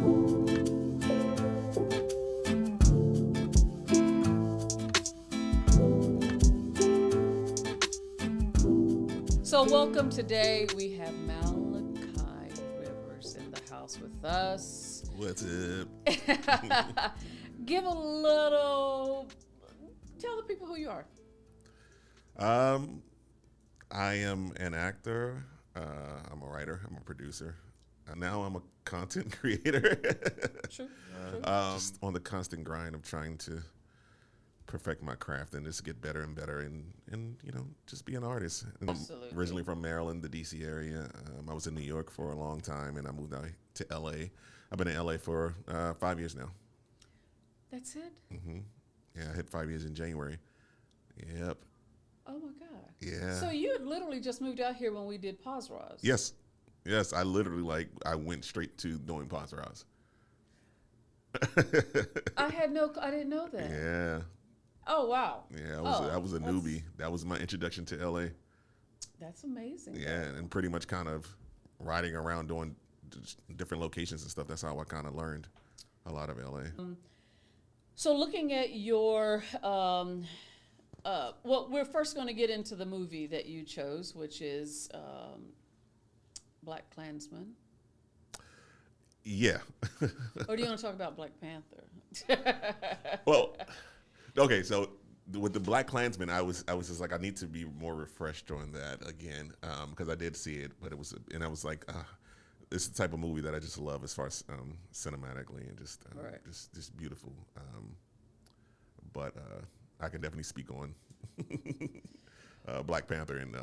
So welcome today. We have Malachi Rivers in the house with us. What's up? Tell the people who you are. I am an actor. I'm a writer. I'm a producer. And now I'm a content creator. True. Just on the constant grind of trying to perfect my craft and just get better and better and just be an artist. And Absolutely. I'm originally from Maryland, the DC area. I was in New York for a long time and I moved out to LA. I've been in LA for 5 years now. That's it? Mm-hmm. Yeah, I hit 5 years in January. Yep. Oh my God. Yeah. So you had literally just moved out here when we did Pazraz. Yes. I literally I went straight to doing Pazraz. I didn't know that. Yeah. Oh wow. Yeah, I was a newbie. That was my introduction to LA. That's amazing. Yeah, and pretty much kind of riding around doing different locations and stuff. That's how I kind of learned a lot of LA. So looking at your, well, we're first going to get into the movie that you chose, which is Black Klansman. Yeah. Or do you want to talk about Black Panther? Well, okay, so with the Black Klansman, I was just like, I need to be more refreshed on that again, because I did see it, but I was like, it's the type of movie that I just love as far as cinematically and just beautiful. But I can definitely speak on Black Panther and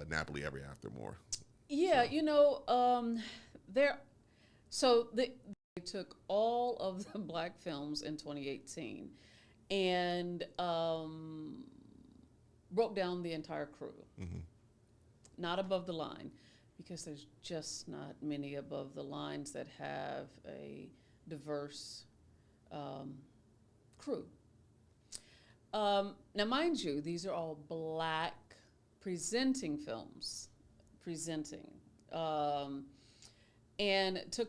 Napoli Ever After more. Yeah, they took all of the Black films in 2018 and broke down the entire crew. Mm-hmm. Not above the line, because there's just not many above the lines that have a diverse crew. Now, mind you, these are all Black presenting films, and took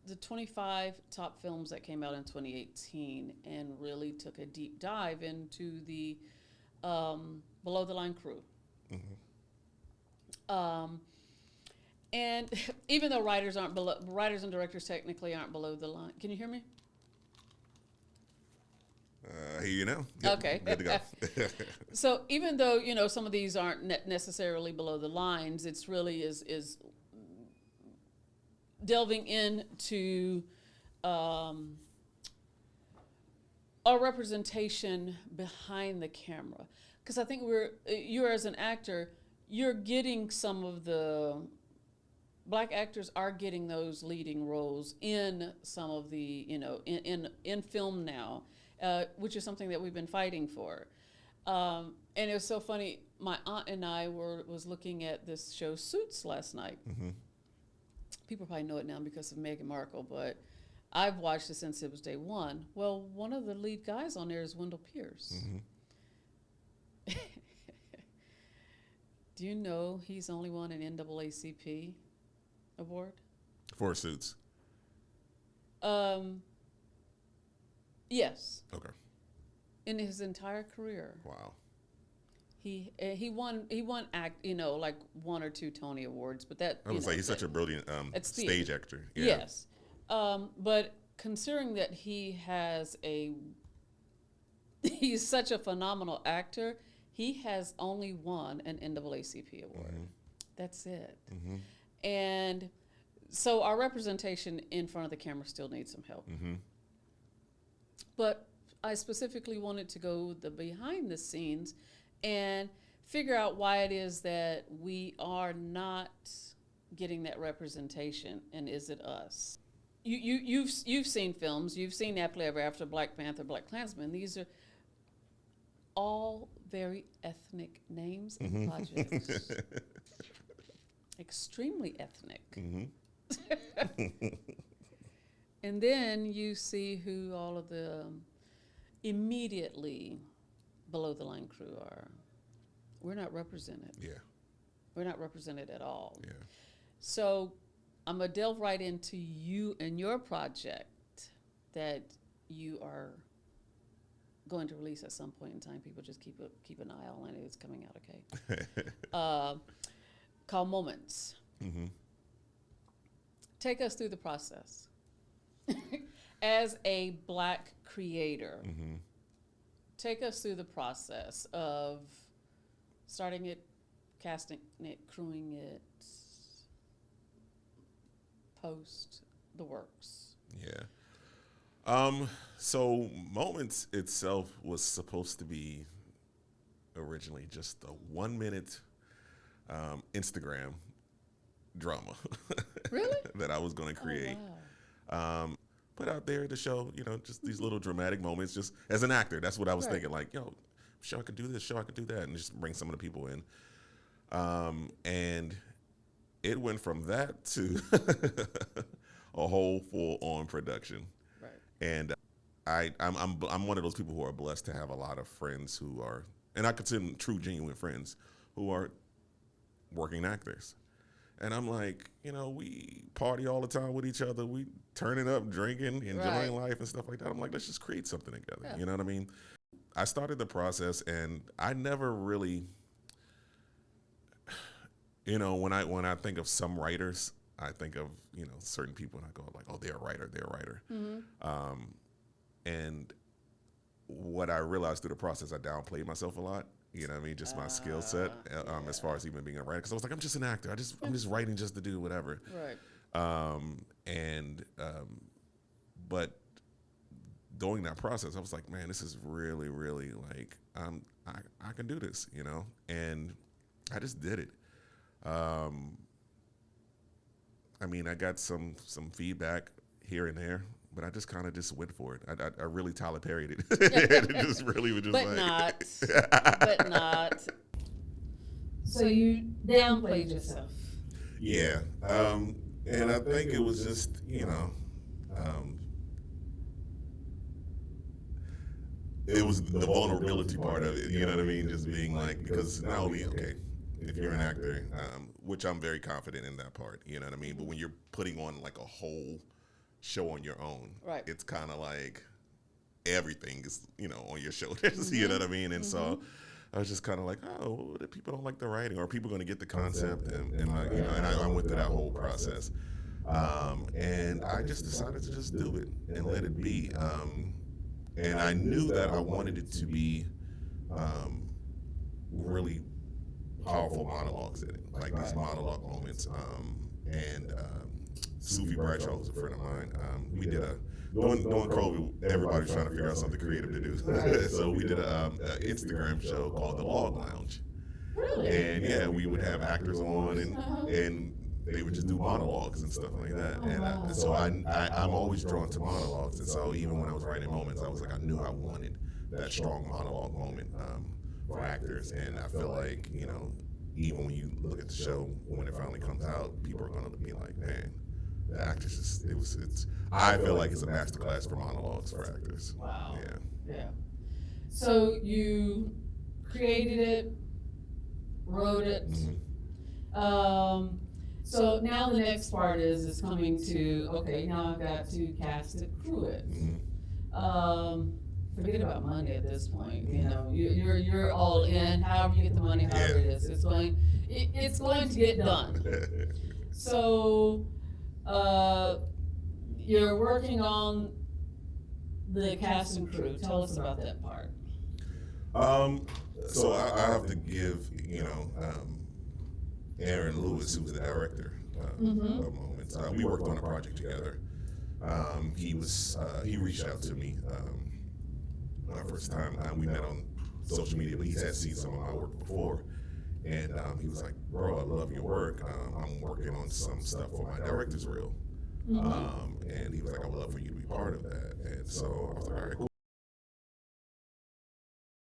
the 25 top films that came out in 2018 and really took a deep dive into the below the line crew. Mm-hmm. And even though writers and directors technically aren't below the line, can you hear me? I hear you now. Yep, okay. Good to go. So even though some of these aren't necessarily below the lines, it's really is delving into our representation behind the camera, because I think you're as an actor, you're getting some of the Black actors are getting those leading roles in some of the in film now, which is something that we've been fighting for. And it was so funny. My aunt and I was looking at this show Suits last night. Mm-hmm. People probably know it now because of Meghan Markle, but I've watched it since it was day one. Well, one of the lead guys on there is Wendell Pierce. Mm-hmm. Do you know he's only won an NAACP award? For Suits? Yes. Okay. In his entire career. Wow. He won like one or two Tony Awards, but that I was like, he's such a brilliant stage actor. Yeah. Yes, but considering that he's such a phenomenal actor, he has only won an NAACP award. Mm-hmm. That's it. Mm-hmm. And so our representation in front of the camera still needs some help. Mm-hmm. But I specifically wanted to go the behind the scenes and figure out why it is that we are not getting that representation, and is it us? You've seen films, you've seen Napoli Ever After, Black Panther, Black Klansman. These are all very ethnic names and projects. Extremely ethnic. Mm-hmm. And then you see who all of the immediately below the line crew are. We're not represented. Yeah. We're not represented at all. Yeah. So I'm gonna delve right into you and your project that you are going to release at some point in time. People just keep an eye on it. It's coming out okay. Called Moments. Mm-hmm. Take us through the process. As a Black creator, Mm-hmm. take us through the process of starting it, casting it, crewing it, post the works. Yeah. So Moments itself was supposed to be originally just a 1 minute Instagram drama. Really? That I was going to create. Oh, wow. Put out there to show, just these little dramatic moments, just as an actor. That's what I was Right. thinking, like, show I could do this, show I could do that, and just bring some of the people in. And it went from that to a whole full-on production. Right. And I'm one of those people who are blessed to have a lot of friends who are, and I consider them true, genuine friends who are working actors. And I'm like, we party all the time with each other. We turning up, drinking, enjoying Right. life and stuff like that. I'm like, let's just create something together. Yeah. You know what I mean? I started the process, and I never really, when I think of some writers, I think of certain people, and I go like, oh, they're a writer. Mm-hmm. And what I realized through the process, I downplayed myself a lot. You know what I mean? Just my skill set, as far as even being a writer. Because I was like, I'm just an actor. I'm just writing just to do whatever. Right. But during that process, I was like, man, this is really, really like, I can do this, And I just did it. I got some feedback here and there, but I just kind of just went for it. I really Tyler Perry'd it. It just really was just But not. So you downplayed yourself. Yeah. And I think it was just, it was the vulnerability part of it, you know what I mean? Just being like, because not only, okay, if you're an actor, which I'm very confident in that part, you know what I mean? But when you're putting on like a whole show on your own, Right. it's kind of like everything is, on your shoulders, you know what I mean? And so I was just kind of like, oh, the people don't like the writing, or are people going to get the concept? And I went through that whole process. And I just decided to just do it and let it be. And I knew that I wanted it to be really powerful monologues in it, like these monologue moments. Sufi Bradshaw was a friend of mine. We did during COVID, everybody was trying to figure out something creative to do. So we did an Instagram show called The Log Lounge. Really? And we would have actors on, and they would just do monologues and stuff like that. And so I'm always drawn to monologues. And so even when I was writing Moments, I was like, I knew I wanted that strong monologue moment for actors. And I feel like, even when you look at the show, when it finally comes out, people are going to be like, man, the actors, I feel like it's a masterclass for monologues for actors. Wow. Yeah. Yeah. So you created it, wrote it. Mm-hmm. So now the next part is coming to, okay, now I've got to cast it, crew it. Mm-hmm. Forget about money at this point. You're all in. However you get the money, however it is, it's going to get done. So you're working on the cast and crew. Tell us about that part. So I have to give, Aaron Lewis, who's the director of Moments. We worked on a project together. He reached out to me my first time. We met on social media, but he had seen some of my work before. And he was like, bro, I love your work. I'm working on some stuff for my director's reel. And he was like, I would love for you to be part of that. And so I was like, all right, cool.